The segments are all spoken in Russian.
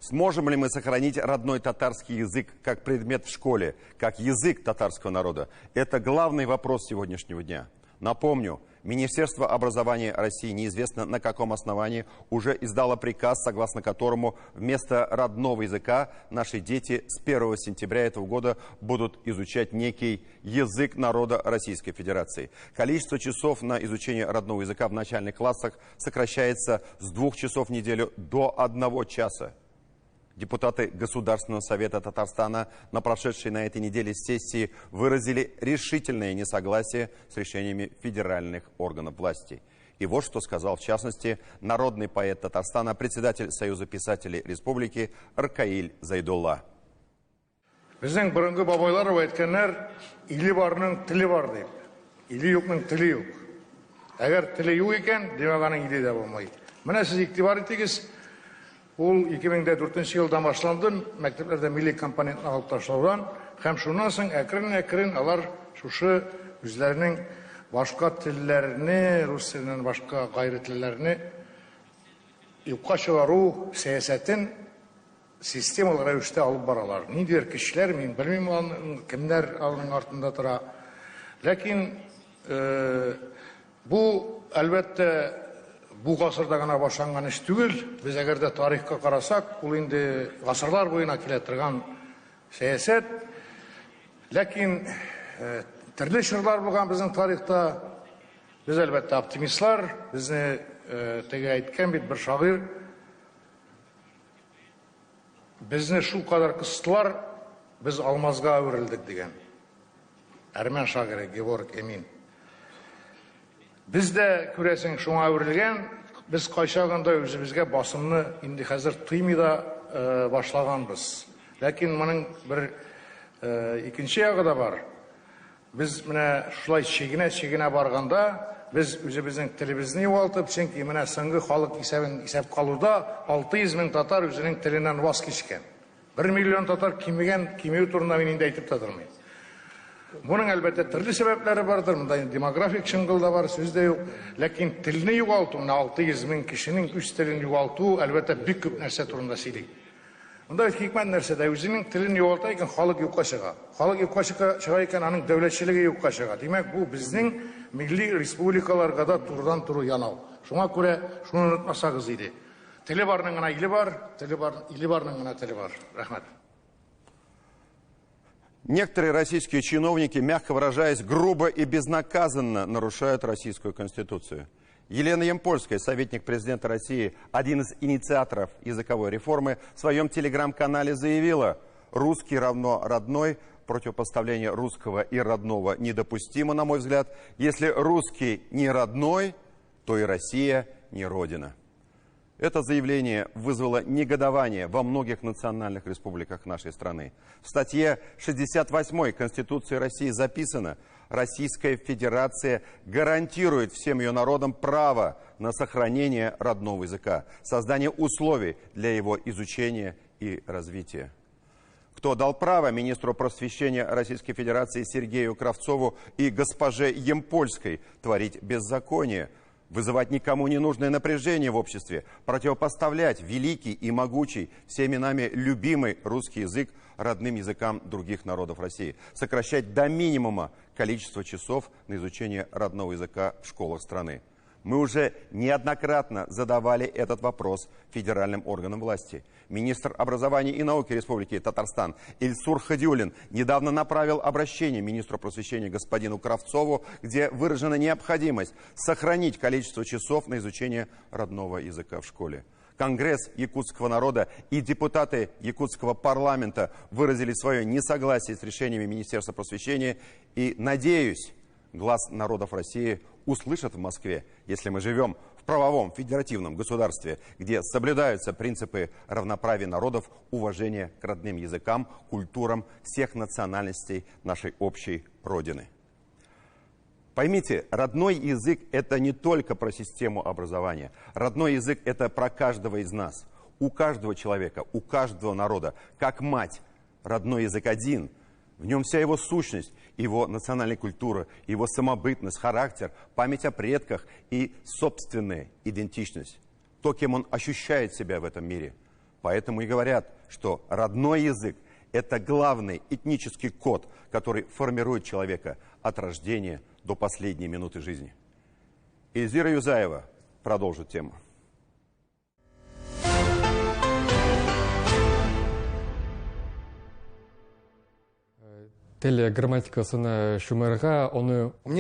Сможем ли мы сохранить родной татарский язык как предмет в школе, как язык татарского народа? Это главный вопрос сегодняшнего дня. Напомню, Министерство образования России неизвестно на каком основании уже издало приказ, согласно которому вместо родного языка наши дети с 1 сентября этого года будут изучать некий язык народа Российской Федерации. Количество часов на изучение родного языка в начальных классах сокращается с 2 часов в неделю до 1 часа. Депутаты Государственного совета Татарстана на прошедшей на этой неделе сессии выразили решительное несогласие с решениями федеральных органов власти. И вот что сказал, в частности, народный поэт Татарстана, председатель Союза писателей Республики Аркаиль Зайдулла. Біздің бұрынғы бабайлар айтканнар, илі барының тілі бар деп. Илі юкның тілі юк. Әгәр тілі юк екен, демеганың илі де болмайды. Менә сіз иктибар итегез. Ул 2004 елда башланды, мәктәпләрдә милли компонентны алып ташлаудан, һәм шуннан соң әкрен-әкрен алар шушы үзләренең башка телләрне, рус теленнән башка гайры телләрне юкка чыгару сәясәтен системалы рәвештә алып баралар. Ниндидер кешеләр, мин белмим, кемнәр алның артында тора. Ләкин бу әлбәттә бу гасырда гына башланган эш түгел. Без әгәр дә тарихка карасак, ул инде гасырлар буена килә торган сәясәт. Ләкин төрле чорлар булган безнең тарихта. Без әлбәттә оптимистлар. Безне теге әйткән бит бер шагыйрь. Безне шул кадәр кыстылар, без алмазга әверелдек дигән. Әрмән шагыйре Георг Эмин. Biz de күрәсең шуңа әверелгән, biz кайчагында үзебезгә басымны инде хәзер тыймый да башлаганбыз. Ләкин моның бер икенче ягы да бар. Biz менә шулай чигенә барганда, biz үзебезнең телебезне югалтып, чөнки менә соңгы халык исәп калуда 600 мең татар үзенең теленнән ваз кичкән. 1 миллион татар кимеү турында мин инде әйтеп тормыйм. Буның әлбәттә төрле сәбәпләре бардыр. Монда демографик чыңгыл да бар, сүз дә юк. Ләкин телне югалту, 600 мең кешенең үз телен югалту әлбәттә бик күп нәрсә турында сөйли. Монда хикмәт нәрсәдә үзенең телен югалта икән, халык юкка чыга. Халык юкка чыга икән, аның дәүләтчелеге юкка чыга. Димәк, бу безнең милли республикаларга да турыдан туры янау. Шуңа күрә шуны онытмасагыз иде. Теле барның гына иле бар, иле барның гына теле бар. Рәхмәт. Некоторые российские чиновники, мягко выражаясь, грубо и безнаказанно нарушают российскую конституцию. Елена Ямпольская, советник президента России, один из инициаторов языковой реформы, в своем телеграм-канале заявила: «Русский равно родной, противопоставление русского и родного недопустимо, на мой взгляд. Если русский не родной, то и Россия не родина». Это заявление вызвало негодование во многих национальных республиках нашей страны. В статье 68 Конституции России записано: Российская Федерация гарантирует всем ее народам право на сохранение родного языка, создание условий для его изучения и развития. Кто дал право министру просвещения Российской Федерации Сергею Кравцову и госпоже Ямпольской творить беззаконие, вызывать никому не нужное напряжение в обществе, противопоставлять великий и могучий, всеми нами любимый русский язык родным языкам других народов России, сокращать до минимума количество часов на изучение родного языка в школах страны? Мы уже неоднократно задавали этот вопрос федеральным органам власти. Министр образования и науки Республики Татарстан Ильсур Хадиуллин недавно направил обращение министру просвещения господину Кравцову, где выражена необходимость сохранить количество часов на изучение родного языка в школе. Конгресс якутского народа и депутаты якутского парламента выразили свое несогласие с решениями Министерства просвещения, и, надеюсь, глас народов России услышат в Москве, если мы живем в правовом федеративном государстве, где соблюдаются принципы равноправия народов, уважения к родным языкам, культурам всех национальностей нашей общей Родины. Поймите, родной язык – это не только про систему образования. Родной язык – это про каждого из нас. У каждого человека, у каждого народа, как мать, родной язык один. В нем вся его сущность, его национальная культура, его самобытность, характер, память о предках и собственная идентичность. То, кем он ощущает себя в этом мире. Поэтому и говорят, что родной язык – это главный этнический код, который формирует человека от рождения до последней минуты жизни. Эльзира Юзаева продолжит тему. Мне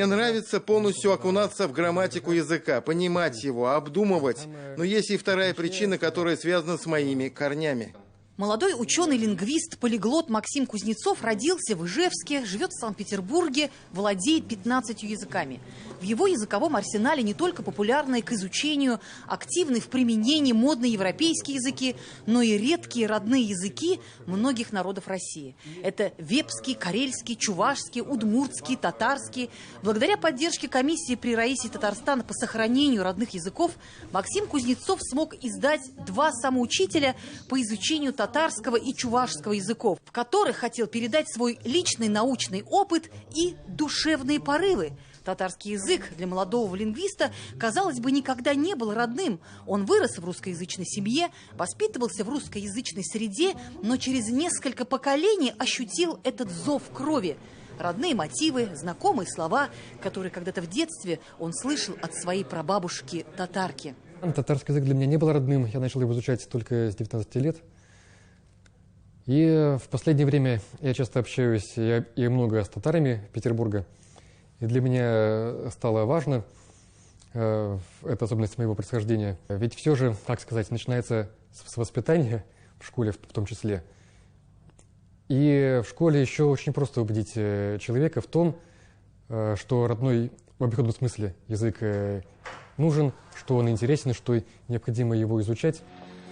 нравится полностью окунаться в грамматику языка, понимать его, обдумывать. Но есть и вторая причина, которая связана с моими корнями. Молодой ученый-лингвист, полиглот Максим Кузнецов родился в Ижевске, живет в Санкт-Петербурге, владеет 15 языками. В его языковом арсенале не только популярные к изучению, активные в применении модные европейские языки, но и редкие родные языки многих народов России. Это вепский, карельский, чувашский, удмуртский, татарский. Благодаря поддержке комиссии при Раисе Татарстана по сохранению родных языков Максим Кузнецов смог издать 2 самоучителя по изучению татарского и чувашского языков, в которых хотел передать свой личный научный опыт и душевные порывы. Татарский язык для молодого лингвиста, казалось бы, никогда не был родным. Он вырос в русскоязычной семье, воспитывался в русскоязычной среде, но через несколько поколений ощутил этот зов крови. Родные мотивы, знакомые слова, которые когда-то в детстве он слышал от своей прабабушки-татарки. Татарский язык для меня не был родным, я начал его изучать только с 19 лет. И в последнее время я часто общаюсь и много с татарами Петербурга. И для меня стало важно, это особенность моего происхождения, ведь все же, так сказать, начинается с воспитания, в школе в том числе. И в школе еще очень просто убедить человека в том, что родной в обиходном смысле язык нужен, что он интересен, что необходимо его изучать.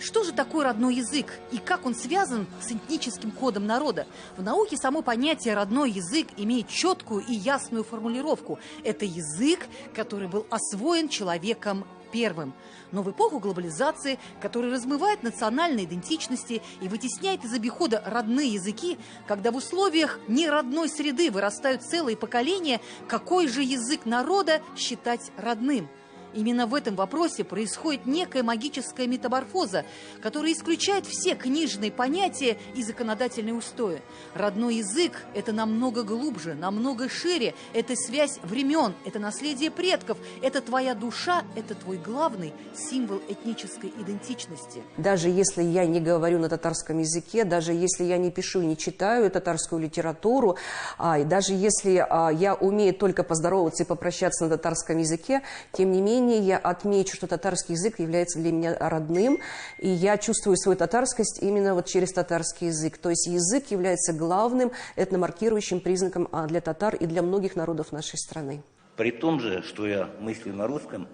Что же такое родной язык и как он связан с этническим кодом народа? В науке само понятие «родной язык» имеет четкую и ясную формулировку. Это язык, который был освоен человеком первым. Но в эпоху глобализации, которая размывает национальные идентичности и вытесняет из обихода родные языки, когда в условиях неродной среды вырастают целые поколения, какой же язык народа считать родным? Именно в этом вопросе происходит некая магическая метаморфоза, которая исключает все книжные понятия и законодательные устои. Родной язык – это намного глубже, намного шире. Это связь времен, это наследие предков, это твоя душа, это твой главный символ этнической идентичности. Даже если я не говорю на татарском языке, даже если я не пишу и не читаю татарскую литературу, и даже если я умею только поздороваться и попрощаться на татарском языке, тем не менее, я отмечу, что татарский язык является для меня родным, и я чувствую свою татарскость именно вот через татарский язык. То есть язык является главным этномаркирующим признаком для татар и для многих народов нашей страны. При том же, что я мыслю на русском,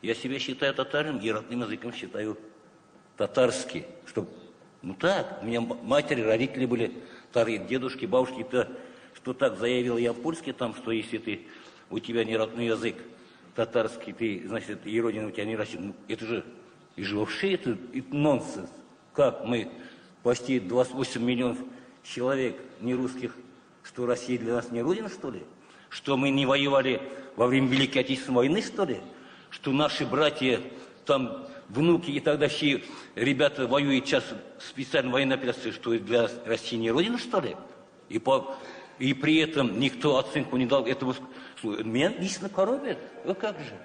я себя считаю татарином и родным языком считаю татарский. Ну так, у меня матери, родители были старые, дедушки, бабушки, что так заявил я в польске, там, что если у тебя не родной язык, татарский, ты, значит, и родина у тебя не растет. Ну, это же вообще это нонсенс. Как мы, почти 28 миллионов человек нерусских, что Россия для нас не родина, что ли? Что мы не воевали во время Великой Отечественной войны, что ли? Что наши братья, там, внуки и тогдашние ребята воюют сейчас в специальной военной операции, что для России не родина, что ли? И при этом никто оценку не дал этому. Меня лично коробит. А как же?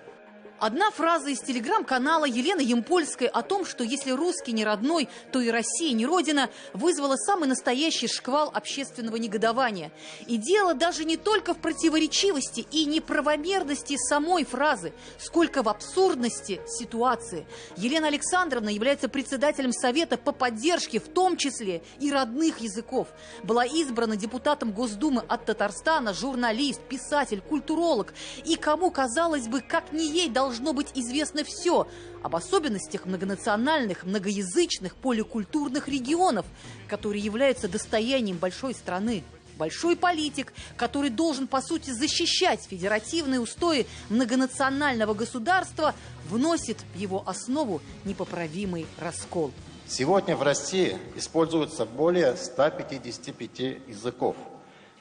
Одна фраза из телеграм-канала Елены Ямпольской о том, что если русский не родной, то и Россия не родина, вызвала самый настоящий шквал общественного негодования. И дело даже не только в противоречивости и неправомерности самой фразы, сколько в абсурдности ситуации. Елена Александровна является председателем Совета по поддержке, в том числе и родных языков. Была избрана депутатом Госдумы от Татарстана, журналист, писатель, культуролог. И кому, казалось бы, как не ей должно быть известно все об особенностях многонациональных, многоязычных, поликультурных регионов, которые являются достоянием большой страны. Большой политик, который должен, по сути, защищать федеративные устои многонационального государства, вносит в его основу непоправимый раскол. Сегодня в России используется более 155 языков.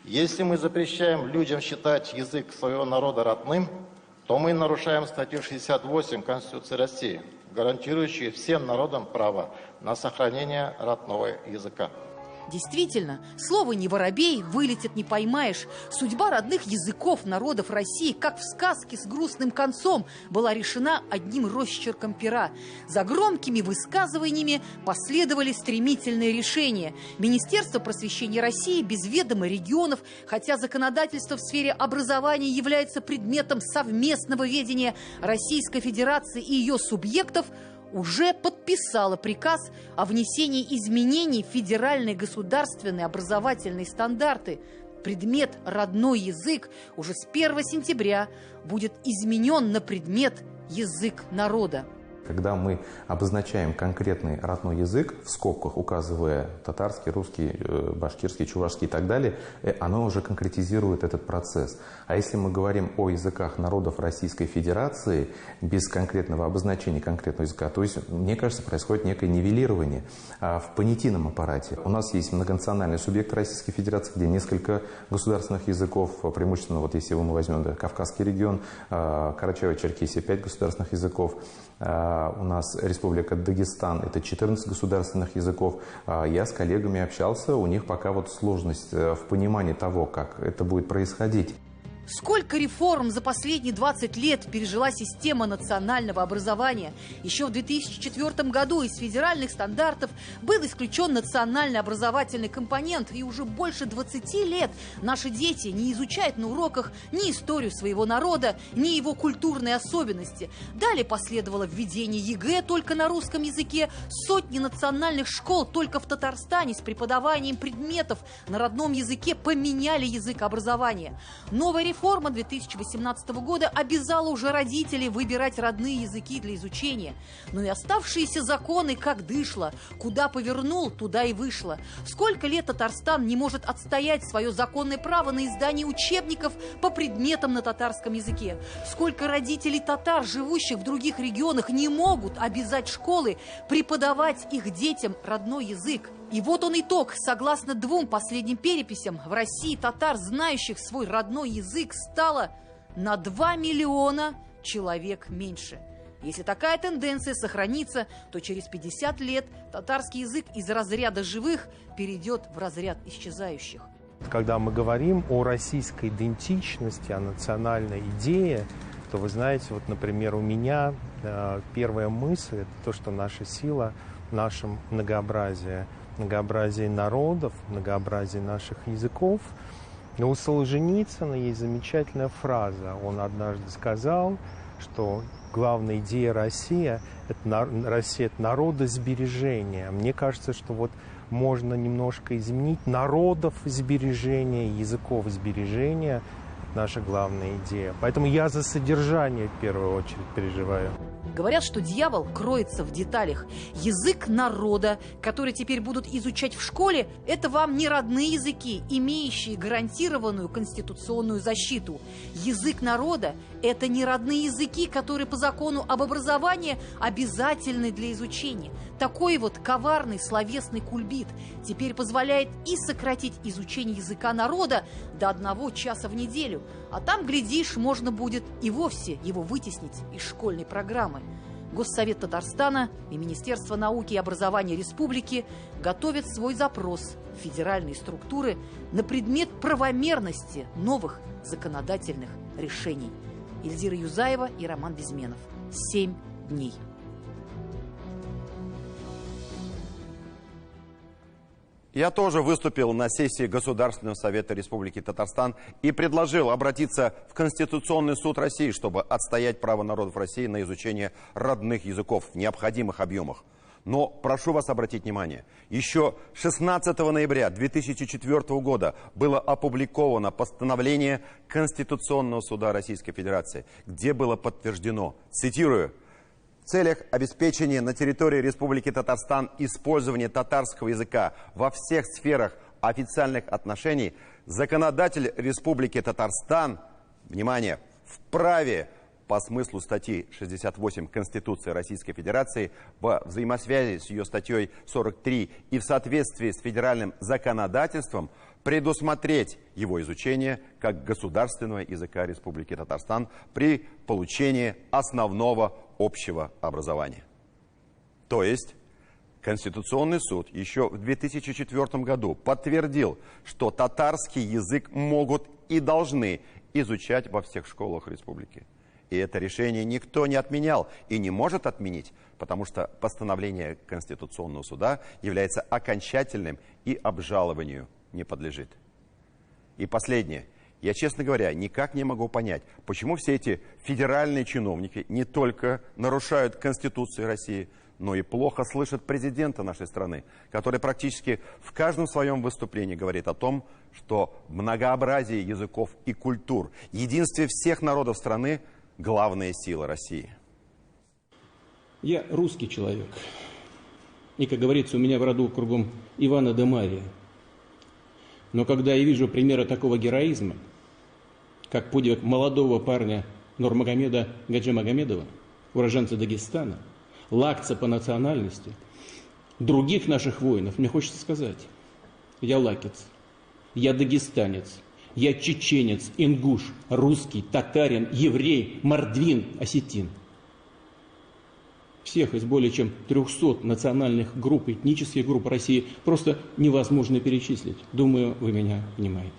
Если мы запрещаем людям считать язык своего народа родным, то мы нарушаем статью 68 Конституции России. гарантирующие всем народам право на сохранение родного языка. Действительно, слово «не воробей» вылетит не поймаешь. Судьба родных языков народов России, как в сказке с грустным концом, была решена одним росчерком пера. За громкими высказываниями последовали стремительные решения. Министерство просвещения России без ведома регионов, хотя законодательство в сфере образования является предметом совместного ведения Российской Федерации и ее субъектов, уже подписала приказ о внесении изменений в федеральные государственные образовательные стандарты. Предмет «родной язык» уже с 1 сентября будет изменен на предмет «язык народа». Когда мы обозначаем конкретный родной язык, в скобках указывая татарский, русский, башкирский, чувашский и так далее, оно уже конкретизирует этот процесс. А если мы говорим о языках народов Российской Федерации без конкретного обозначения конкретного языка, то есть, мне кажется, происходит некое нивелирование в понятийном аппарате. У нас есть многонациональный субъект Российской Федерации, где несколько государственных языков, преимущественно, вот если мы возьмем Кавказский регион, Карачаево-Черкесия, 5 государственных языков. У нас Республика Дагестан, это 14 государственных языков. Я с коллегами общался, у них пока вот сложность в понимании того, как это будет происходить. Сколько реформ за последние 20 лет пережила система национального образования. Еще в 2004 году из федеральных стандартов был исключен национальный образовательный компонент. И уже больше 20 лет наши дети не изучают на уроках ни историю своего народа, ни его культурные особенности. Далее последовало введение ЕГЭ только на русском языке, сотни национальных школ только в Татарстане с преподаванием предметов на родном языке поменяли язык образования. Новая реформа 2018 года обязала уже родителей выбирать родные языки для изучения. Но и оставшиеся законы как дышло. Куда повернул, туда и вышло. Сколько лет Татарстан не может отстоять свое законное право на издание учебников по предметам на татарском языке? Сколько родителей татар, живущих в других регионах, не могут обязать школы преподавать их детям родной язык? И вот он итог. Согласно 2 последним переписям, в России татар, знающих свой родной язык, стало на 2 миллиона человек меньше. Если такая тенденция сохранится, то через 50 лет татарский язык из разряда живых перейдет в разряд исчезающих. Когда мы говорим о российской идентичности, о национальной идее, то вы знаете, вот, например, у меня первая мысль – это то, что наша сила в нашем многообразии народов, многообразии наших языков. Но у Солженицына есть замечательная фраза. Он однажды сказал, что главная идея России – это народосбережение. Мне кажется, что вот можно немножко изменить народов сбережения, языков сбережения. Это наша главная идея. Поэтому я за содержание в первую очередь переживаю. Говорят, что дьявол кроется в деталях. Язык народа, который теперь будут изучать в школе, это вам не родные языки, имеющие гарантированную конституционную защиту. Язык народа – это не родные языки, которые по закону об образовании обязательны для изучения. Такой вот коварный словесный кульбит теперь позволяет и сократить изучение языка народа до 1 часа в неделю. А там, глядишь, можно будет и вовсе его вытеснить из школьной программы. Госсовет Татарстана и Министерство науки и образования республики готовят свой запрос в федеральные структуры на предмет правомерности новых законодательных решений. Ильзира Юзаева и Роман Безменов. 7 дней. Я тоже выступил на сессии Государственного совета Республики Татарстан и предложил обратиться в Конституционный суд России, чтобы отстоять право народов России на изучение родных языков в необходимых объемах. Но прошу вас обратить внимание, еще 16 ноября 2004 года было опубликовано постановление Конституционного суда Российской Федерации, где было подтверждено, цитирую, в целях обеспечения на территории Республики Татарстан использования татарского языка во всех сферах официальных отношений, законодатель Республики Татарстан, внимание, вправе по смыслу статьи 68 Конституции Российской Федерации во взаимосвязи с ее статьей 43 и в соответствии с федеральным законодательством предусмотреть его изучение как государственного языка Республики Татарстан при получении основного общего образования. То есть Конституционный суд еще в 2004 году подтвердил, что татарский язык могут и должны изучать во всех школах республики. И это решение никто не отменял и не может отменить, потому что постановление Конституционного суда является окончательным и обжалованию не подлежит. И последнее. Я, честно говоря, никак не могу понять, почему все эти федеральные чиновники не только нарушают Конституцию России, но и плохо слышат президента нашей страны, который практически в каждом своем выступлении говорит о том, что многообразие языков и культур, единстве всех народов страны – главная сила России. Я русский человек. И, как говорится, у меня в роду кругом Ивана да Мария. Но когда я вижу примеры такого героизма, как подвиг молодого парня Нурмагомеда Гаджи Магомедова, уроженца Дагестана, лакца по национальности, других наших воинов, мне хочется сказать: я лакец, я дагестанец, я чеченец, ингуш, русский, татарин, еврей, мордвин, осетин. Всех из более чем 300 национальных групп, этнических групп России просто невозможно перечислить. Думаю, вы меня понимаете.